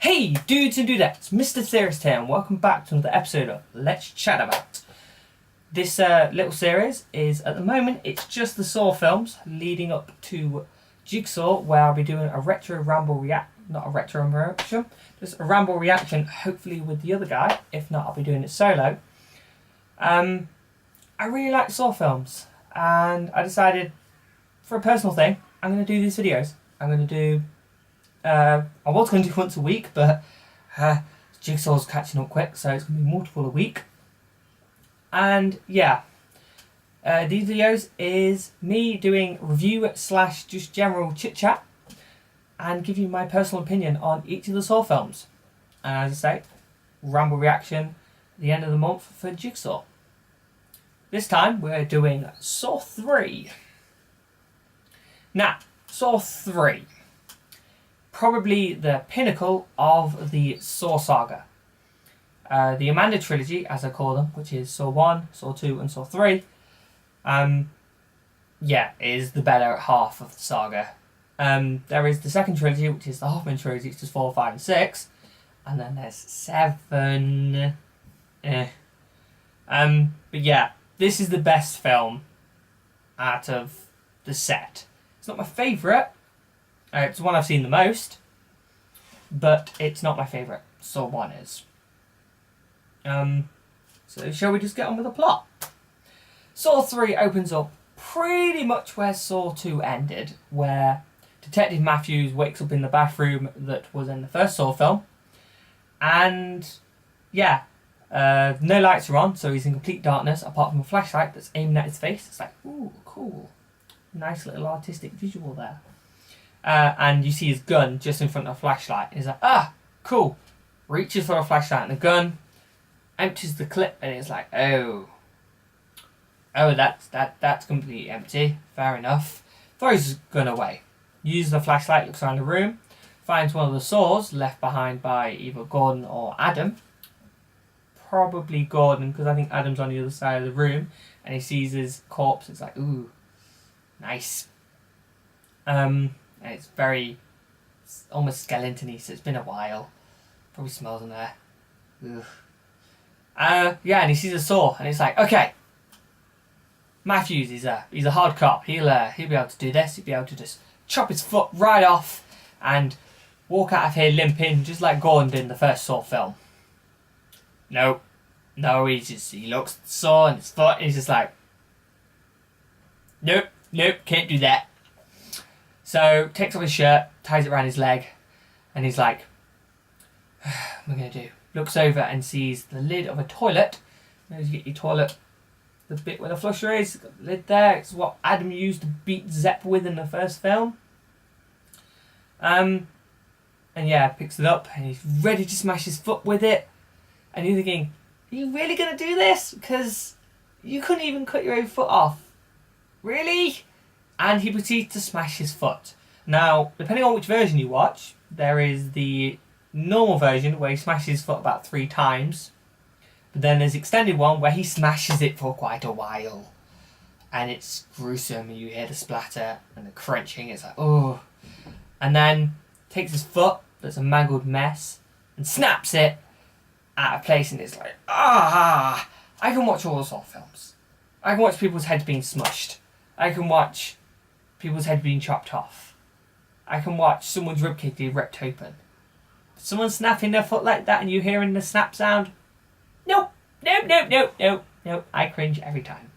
Hey dudes and dudettes, Mr. Theorist here and welcome back to another episode of Let's Chat About. This little series is, at the moment, it's just the Saw films leading up to Jigsaw, where I'll be doing a retro ramble not a retro reaction, just a ramble reaction, hopefully with the other guy. If not, I'll be doing it solo. I really like Saw films and I decided, for a personal thing, I'm going to do these videos. I'm going to do I was going to do once a week, but Jigsaw's catching up quick, so it's going to be multiple a week. And yeah, these videos is me doing review / just general chit chat and give you my personal opinion on each of the Saw films. And as I say, ramble reaction at the end of the month for Jigsaw. This time we're doing Saw 3. Now, Saw 3. Probably the pinnacle of the Saw saga. The Amanda trilogy, as I call them, which is Saw 1, Saw 2 and Saw 3, is the better half of the saga. There is the second trilogy, which is the Hoffman trilogy, which is 4, 5 and 6, and then there's 7. But yeah, this is the best film out of the set. It's not my favourite. It's the one I've seen the most, but it's not my favourite. Saw 1 is. So shall we just get on with the plot? Saw 3 opens up pretty much where Saw 2 ended, where Detective Matthews wakes up in the bathroom that was in the first Saw film, and yeah, no lights are on, so he's in complete darkness apart from a flashlight that's aiming at his face. It's like, ooh, cool. Nice little artistic visual there. And you see his gun just in front of a flashlight. He's like, cool. Reaches for a flashlight and a gun, empties the clip, and it's like, oh, that's completely empty. Fair enough. Throws his gun away. Uses the flashlight, looks around the room, finds one of the saws left behind by either Gordon or Adam. Probably Gordon, because I think Adam's on the other side of the room, and he sees his corpse. It's like, ooh, nice. It's almost skeleton-y, so it's been a while. Probably smells in there. Ugh. Yeah, and he sees a saw, and it's like, okay, Matthews, he's a hard cop. He'll be able to do this. He'll be able to just chop his foot right off and walk out of here limping, just like Gordon did in the first Saw film. No, he looks at the saw and his foot, and he's just like, nope, can't do that. So, takes off his shirt, ties it around his leg, and he's like, what am I going to do? Looks over and sees the lid of a toilet. You get your toilet, the bit where the flusher is, got the lid there. It's what Adam used to beat Zepp with in the first film. And yeah, picks it up, and he's ready to smash his foot with it. And you're thinking, are you really going to do this? Because you couldn't even cut your own foot off. Really? And he proceeds to smash his foot. Now, depending on which version you watch, there is the normal version where he smashes his foot about 3 times. But then there's the extended one where he smashes it for quite a while. And it's gruesome, and you hear the splatter and the crunching. It's like, oh. And then takes his foot, that's a mangled mess, and snaps it out of place, and it's like, I can watch all the Saw films. I can watch people's heads being smushed. I can watch people's head being chopped off. I can watch someone's ribcage being ripped open. Someone snapping their foot like that and you hearing the snap sound? Nope. I cringe every time.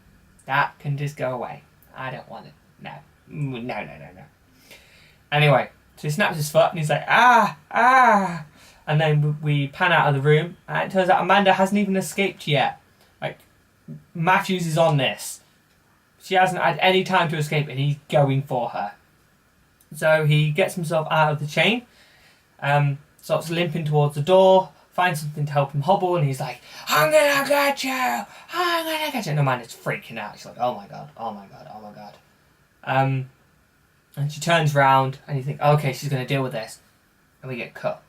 That can just go away. I don't want it. No. Anyway, so he snaps his foot and he's like, and then we pan out of the room, and it turns out Amanda hasn't even escaped yet. Like, Matthews is on this. She hasn't had any time to escape, and he's going for her. So he gets himself out of the chain, starts limping towards the door, finds something to help him hobble, and he's like, I'm gonna get you! And Amanda's freaking out. She's like, oh my god. And she turns round, and you think, okay, she's gonna deal with this. And we get cut.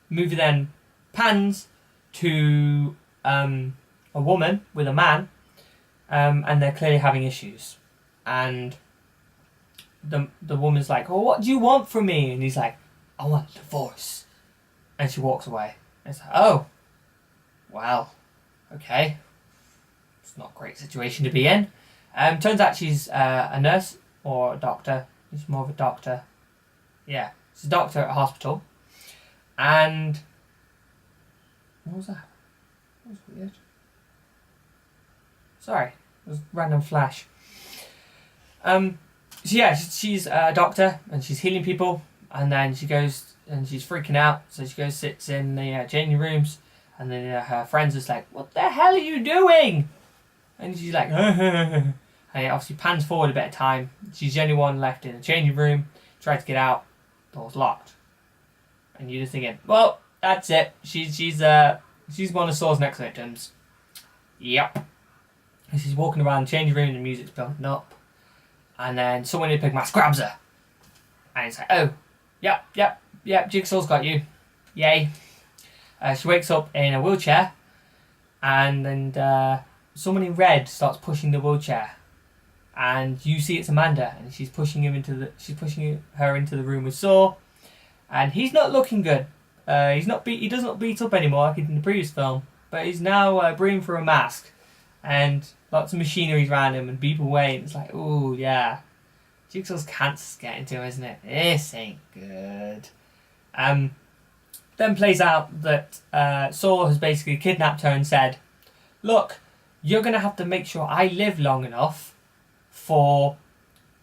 Movie then pans to a woman with a man, and they're clearly having issues. And the woman's like, well, what do you want from me? And he's like, I want a divorce. And she walks away. It's like, oh, well, okay. It's not a great situation to be in. Turns out she's a nurse or a doctor. She's more of a doctor. Yeah, she's a doctor at a hospital. And what was that? That was weird. Sorry, it was a random flash. So yeah, she's a doctor and she's healing people, and then she goes and she's freaking out. So she goes, sits in the changing rooms, and then her friends are like, "What the hell are you doing?" And she's like, and it obviously pans forward a bit of time. She's the only one left in the changing room. Tried to get out, door's locked. And you're just thinking, well, that's it. She's one of Saw's next victims. Yep. And she's walking around the changing room and the music's building up. And then someone in a pig mask grabs her. And it's like, oh, yep, Jigsaw's got you. Yay. She wakes up in a wheelchair. And then someone in red starts pushing the wheelchair. And you see it's Amanda. And she's pushing her into the room with Saw. And he's not looking good. He does not beat up anymore like he did in the previous film. But he's now breathing through a mask. And lots of machinery around him and beep away. And it's like, ooh, yeah. Jigsaw's cancer's getting to him, isn't it? This ain't good. Then plays out that Saw has basically kidnapped her and said, look, you're going to have to make sure I live long enough for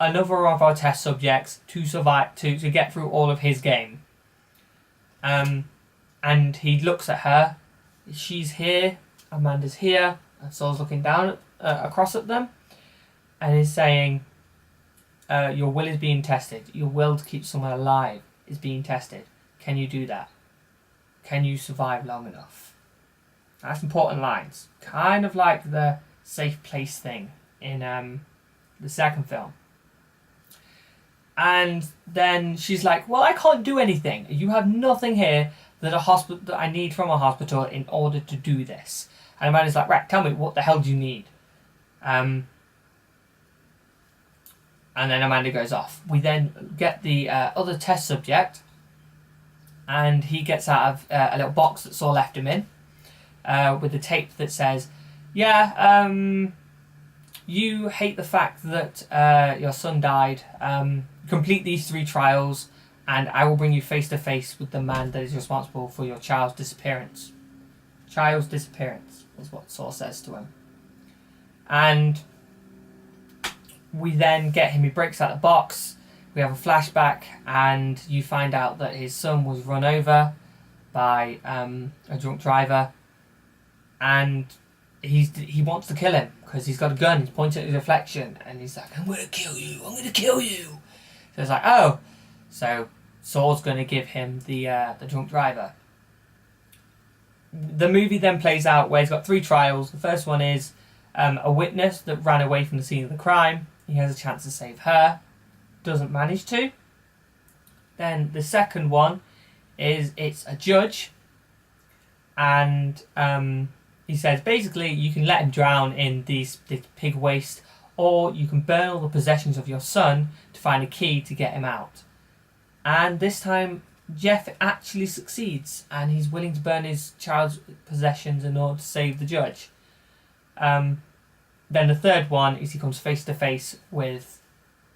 another of our test subjects to survive, to get through all of his game. And he looks at her. She's here. Amanda's here. And Saw's looking down across at them. And he's saying, your will is being tested. Your will to keep someone alive is being tested. Can you do that? Can you survive long enough? That's important lines. Kind of like the safe place thing in the second film. And then she's like, well, I can't do anything. You have nothing here that I need from a hospital in order to do this. And Amanda's like, right, tell me, what the hell do you need? And then Amanda goes off. We then get the other test subject, and he gets out of a little box that Saw left him in, with a tape that says, yeah, you hate the fact that your son died. Complete these 3 trials, and I will bring you face to face with the man that is responsible for your child's disappearance. Child's disappearance is what Saw says to him. And we then get him, he breaks out the box, we have a flashback, and you find out that his son was run over by a drunk driver, and he wants to kill him because he's got a gun, he's pointing at his reflection, and he's like, I'm going to kill you. So it's like, oh, so Saw's going to give him the drunk driver. The movie then plays out where he's got 3 trials. The first one is a witness that ran away from the scene of the crime. He has a chance to save her. Doesn't manage to. Then the second one is it's a judge. And he says basically you can let him drown in this pig waste, or you can burn all the possessions of your son to find a key to get him out. And this time Jeff actually succeeds, and he's willing to burn his child's possessions in order to save the judge. Then the third one is he comes face to face with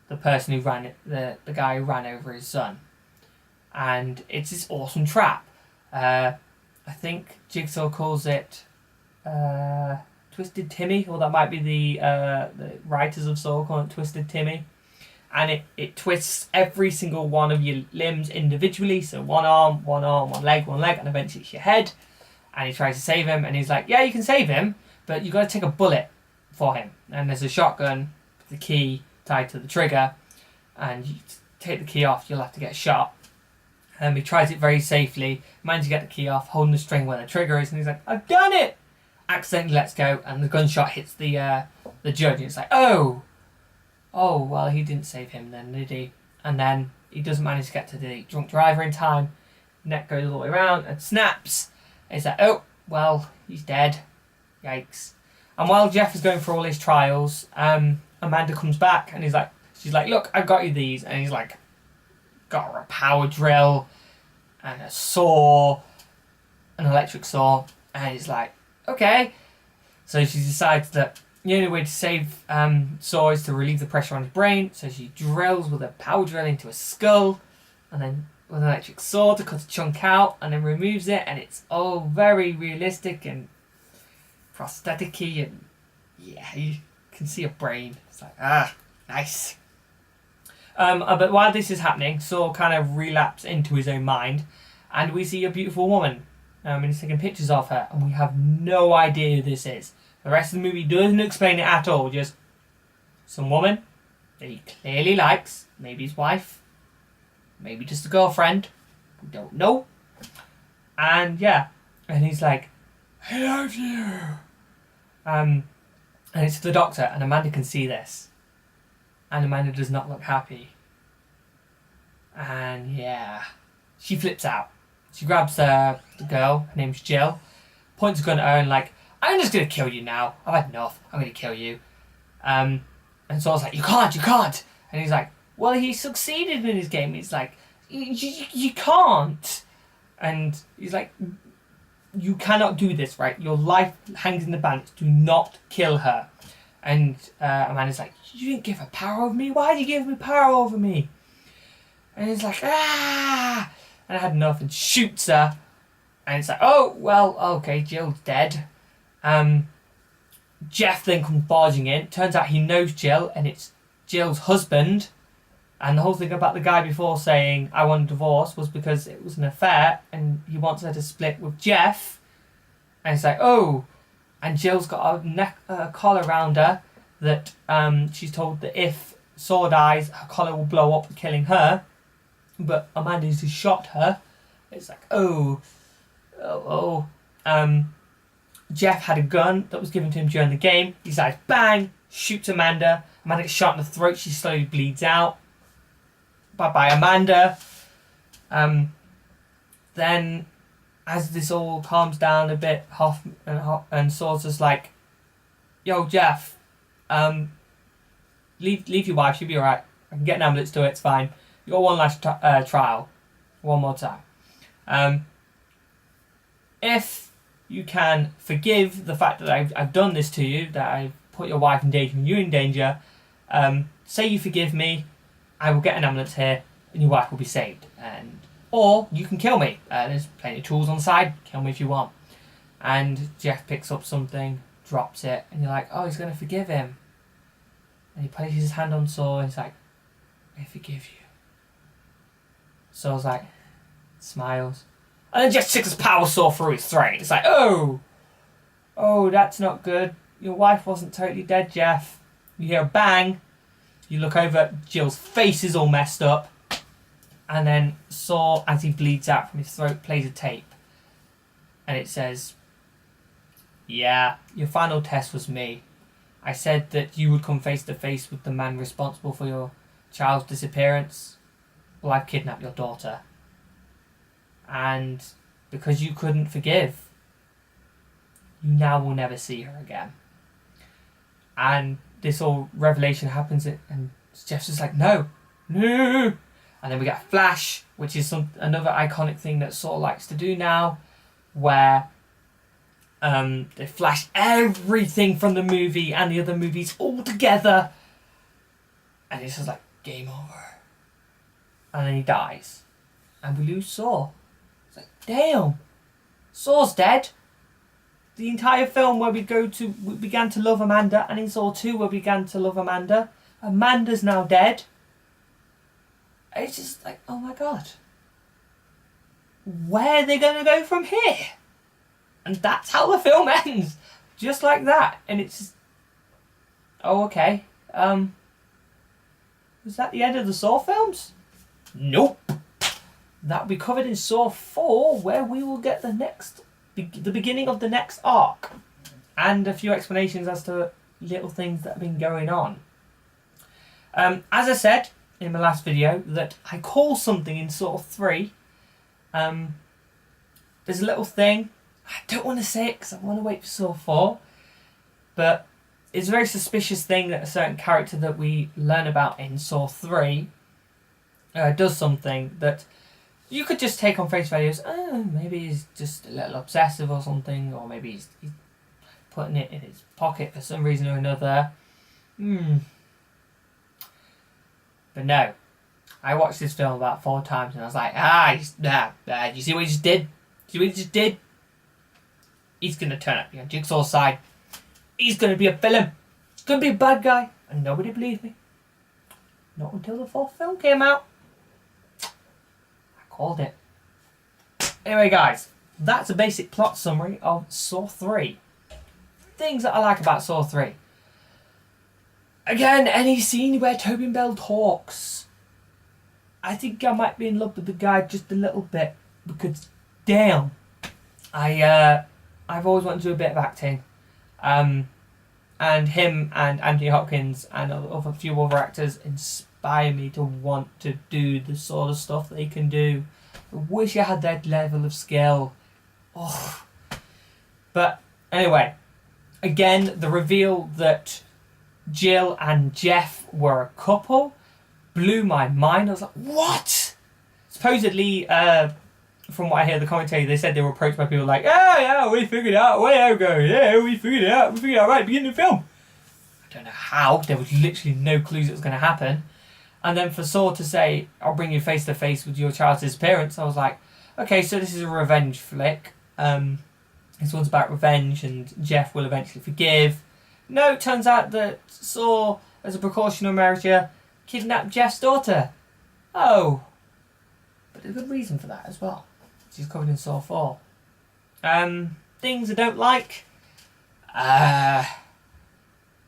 the person who ran it, the guy who ran over his son, and it's this awesome trap. I think Jigsaw calls it Twisted Timmy, or that might be the writers of Saw call it Twisted Timmy. And it twists every single one of your limbs individually. So one arm, one leg, and eventually it's your head. And he tries to save him, and he's like, yeah, you can save him, but you've got to take a bullet for him. And there's a shotgun with the key tied to the trigger, and you take the key off, you'll have to get shot. He tries it very safely, manages to get the key off, holding the string where the trigger is, and he's like, I've done it! Accidentally lets go, and the gunshot hits the judge, and it's like, oh, well, he didn't save him then, did he? And then he doesn't manage to get to the drunk driver in time. Neck goes all the way around and snaps. And it's like, oh, well, he's dead. Yikes. And while Jeff is going through all his trials, Amanda comes back and she's like, look, I've got you these. And he's like, got her a power drill. and a saw, an electric saw, and he's like, okay. So she decides that the only way to save Saw is to relieve the pressure on his brain, so she drills with a power drill into his skull, and then with an electric saw to cut a chunk out, and then removes it, and it's all very realistic and prosthetic-y, and yeah, you can see a brain. It's like, nice. But while this is happening, Saw kind of relapses into his own mind, and we see a beautiful woman. And he's taking pictures of her, and we have no idea who this is. The rest of the movie doesn't explain it at all. Just some woman that he clearly likes, maybe his wife, maybe just a girlfriend. We don't know. And yeah, and he's like, I love you. And it's the doctor, and Amanda can see this. And Amanda does not look happy. And yeah, she flips out. She grabs the girl, her name's Jill, points a gun at her and like, I'm just going to kill you now. I've had enough. I'm going to kill you. And Saul's like, you can't. And he's like, well, he succeeded in his game. He's like, you can't. And he's like, you cannot do this, right? Your life hangs in the balance. Do not kill her. And Amanda's like, you didn't give her power over me. Why did you give me power over me? And he's like, ah. And I had enough, and shoots her. And it's like, oh, well, okay, Jill's dead. Jeff then comes barging in. Turns out he knows Jill, and it's Jill's husband. And the whole thing about the guy before saying, I want a divorce, was because it was an affair, and he wants her to split with Jeff. And it's like, oh. And Jill's got a collar around her that she's told that if Saw dies, her collar will blow up, killing her. But Amanda's just shot her. It's like, Jeff had a gun that was given to him during the game. He decides, bang, shoots Amanda. Amanda gets shot in the throat. She slowly bleeds out. Bye-bye, Amanda. Then, as this all calms down a bit, Hoff and Saw's just like, yo, Jeff, leave your wife. She'll be alright. I can get an ambulance to it. It's fine. You got one last trial. One more time. If you can forgive the fact that I've done this to you, that I've put your wife in danger and you in danger, say you forgive me, I will get an ambulance here and your wife will be saved. Or you can kill me. There's plenty of tools on the side. Kill me if you want. And Jeff picks up something, drops it, and you're like, oh, he's going to forgive him. And he places his hand on Saw and he's like, I forgive you. Saw's like, smiles. And then Jeff sticks his power saw through his throat. It's like, oh, that's not good. Your wife wasn't totally dead, Jeff. You hear a bang. You look over, Jill's face is all messed up. And then Saw, as he bleeds out from his throat, plays a tape. And it says, yeah, your final test was me. I said that you would come face to face with the man responsible for your child's disappearance. Well, I've kidnapped your daughter. And because you couldn't forgive, you now will never see her again. And this whole revelation happens, and Jeff's just like, no. And then we get a flash, which is another iconic thing that Saw likes to do now, where they flash everything from the movie and the other movies all together, and it's just like, game over. And then he dies. And we lose Saw. It's like, damn. Saw's dead. The entire film where we began to love Amanda, and in Saw 2 where we began to love Amanda, Amanda's now dead. It's just like, oh my god. Where are they going to go from here? And that's how the film ends. Just like that. And it's just, oh, okay. Was that the end of the Saw films? Nope. That'll be covered in Saw 4, where we will get the beginning of the next arc. And a few explanations as to little things that have been going on. As I said in my last video, that I call something in Saw 3. There's a little thing. I don't want to say it because I want to wait for Saw 4. But it's a very suspicious thing that a certain character that we learn about in Saw 3 does something that You could just take on face value as, oh, maybe he's just a little obsessive or something, or maybe he's putting it in his pocket for some reason or another. But no. I watched this film about 4 times and I was like, you see what he just did? See what he just did? He's going to turn up on Jigsaw's side. He's going to be a villain. He's going to be a bad guy. And nobody believed me. Not until the 4th film came out. I called it. Anyway, guys, that's a basic plot summary of Saw 3. Things that I like about Saw 3. Again, any scene where Tobin Bell talks. I think I might be in love with the guy just a little bit because, damn, I've always wanted to do a bit of acting, and him and Anthony Hopkins and a few other actors inspire me to want to do the sort of stuff they can do. I wish I had that level of skill. Oh, but anyway, again, the reveal that Jill and Jeff were a couple blew my mind. I was like, what? Supposedly, from what I hear the commentary, they said they were approached by people like, oh yeah, we figured it out a way ago. Yeah, we figured it out right at the beginning of the film. I don't know how. There was literally no clues it was going to happen. And then for Saw to say, I'll bring you face to face with your child's disappearance, I was like, okay, so this is a revenge flick. This one's about revenge and Jeff will eventually forgive. No, it turns out that Saw, as a precautionary measure, kidnapped Jeff's daughter. Oh. But there's a good reason for that as well. She's covered in Saw 4. Things I don't like.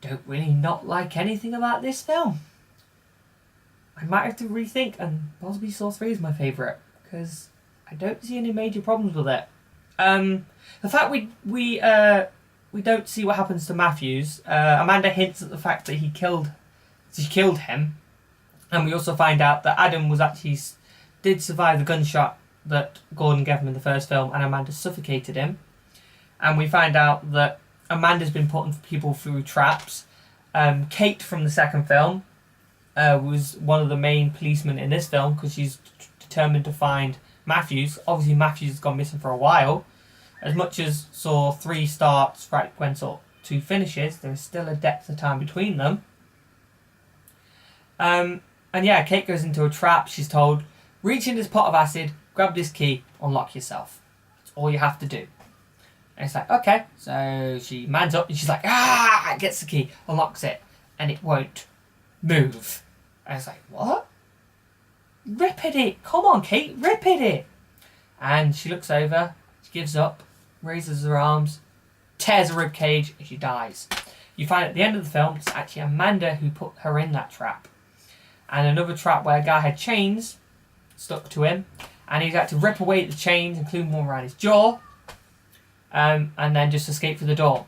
Don't really not like anything about this film. I might have to rethink, and possibly Saw 3 is my favourite, because I don't see any major problems with it. The fact we don't see what happens to Matthews. Amanda hints at the fact that she killed him. And we also find out that Adam did survive the gunshot that Gordon gave him in the first film, and Amanda suffocated him. And we find out that Amanda's been putting people through traps. Kate from the second film was one of the main policemen in this film because she's determined to find Matthews. Obviously, Matthews has gone missing for a while. As much as Saw 3 starts right when Saw 2 finishes, there is still a depth of time between them. And yeah, Kate goes into a trap. She's told, reach in this pot of acid, grab this key, unlock yourself. That's all you have to do. And it's like, okay. So she mans up and she's like, gets the key, unlocks it, and it won't move. And it's like, what? Rip at it. Come on, Kate, rip at it. And she looks over, she gives up, raises her arms, tears a rib cage, and she dies. You find at the end of the film, it's actually Amanda who put her in that trap. And another trap where a guy had chains stuck to him, and he's had to rip away the chains, including one around his jaw, and then just escape through the door.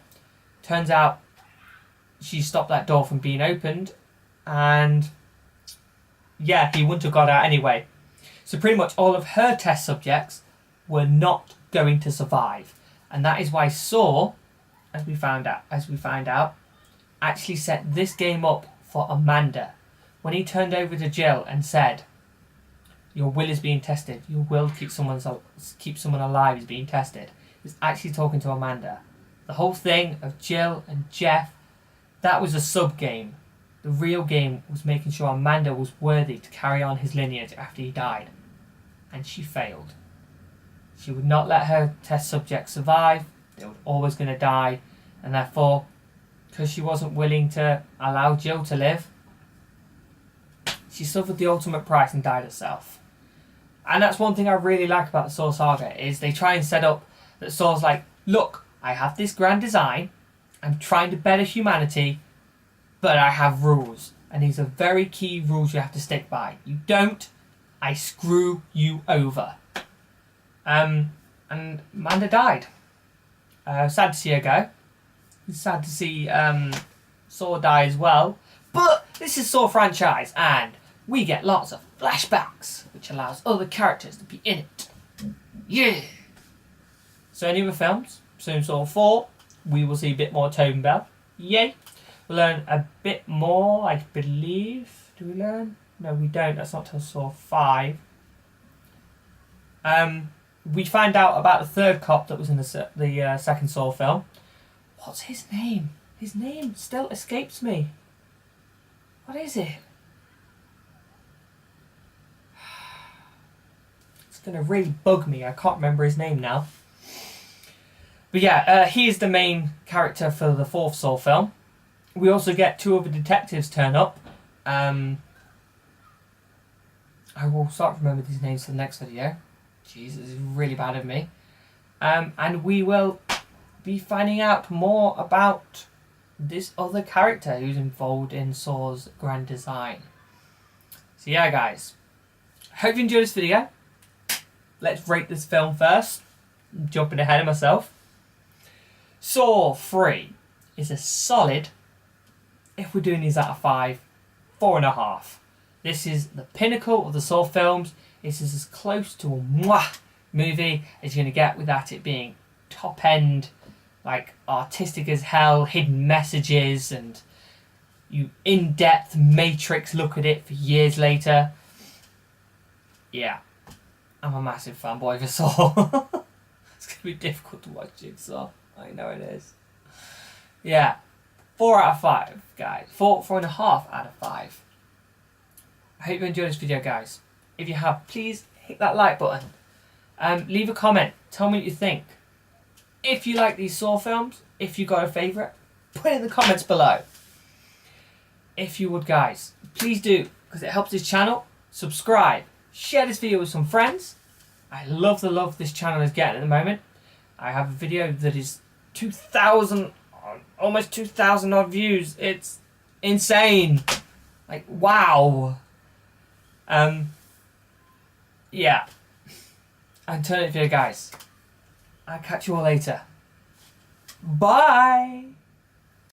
Turns out she stopped that door from being opened, and yeah, he wouldn't have got out anyway. So pretty much all of her test subjects were not going to survive, and that is why Saw, as we find out, actually set this game up for Amanda. When he turned over to Jill and said, your will is being tested, your will to keep someone alive is being tested, he was actually talking to Amanda. The whole thing of Jill and Jeff, that was a sub-game. The real game was making sure Amanda was worthy to carry on his lineage after he died. And she failed. She would not let her test subjects survive. They were always going to die. And therefore, because she wasn't willing to allow Jill to live, she suffered the ultimate price and died herself. And that's one thing I really like about the Saw saga, is they try and set up that Saw's like, look, I have this grand design, I'm trying to better humanity, but I have rules. And these are very key rules you have to stick by. You don't, I screw you over. And Amanda died. Sad to see her go. It's sad to see Saw die as well. But this is Saw franchise, and we get lots of flashbacks, which allows other characters to be in it. Yeah! So any other films? Soon Saw 4, we will see a bit more Tobin Bell. Yay! We'll learn a bit more, I believe. Do we learn? No, we don't. That's not till Saw 5. We find out about the third cop that was in the second Saw film. What's his name? His name still escapes me. What is it? It's gonna really bug me. I can't remember his name now. But yeah, he is the main character for the fourth Saw film. We also get two other detectives turn up. I will start to remember these names for the next video. Jeez, this is really bad of me. And we will be finding out more about this other character who's involved in Saw's grand design. So yeah, guys. Hope you enjoyed this video. Let's rate this film first. I'm jumping ahead of myself. Saw 3 is a solid, if we're doing these out of 5, 4.5. This is the pinnacle of the Saw films. This is as close to a mwah movie as you're going to get without it being top end, like artistic as hell, hidden messages, and you in-depth Matrix look at it for years later. Yeah, I'm a massive fanboy of Saw. It's going to be difficult to watch Jigsaw. I know it is. Yeah, 4 out of 5, guys. 4.5 out of 5. I hope you enjoyed this video, guys. If you have, please hit that like button. Leave a comment. Tell me what you think. If you like these Saw films, if you got a favourite, put it in the comments below. If you would, guys, please do, because it helps this channel. Subscribe. Share this video with some friends. I love the love this channel is getting at the moment. I have a video that is 2,000, almost 2,000 odd views. It's insane. Like, wow. Yeah. Until next video, guys. I'll catch you all later. Bye.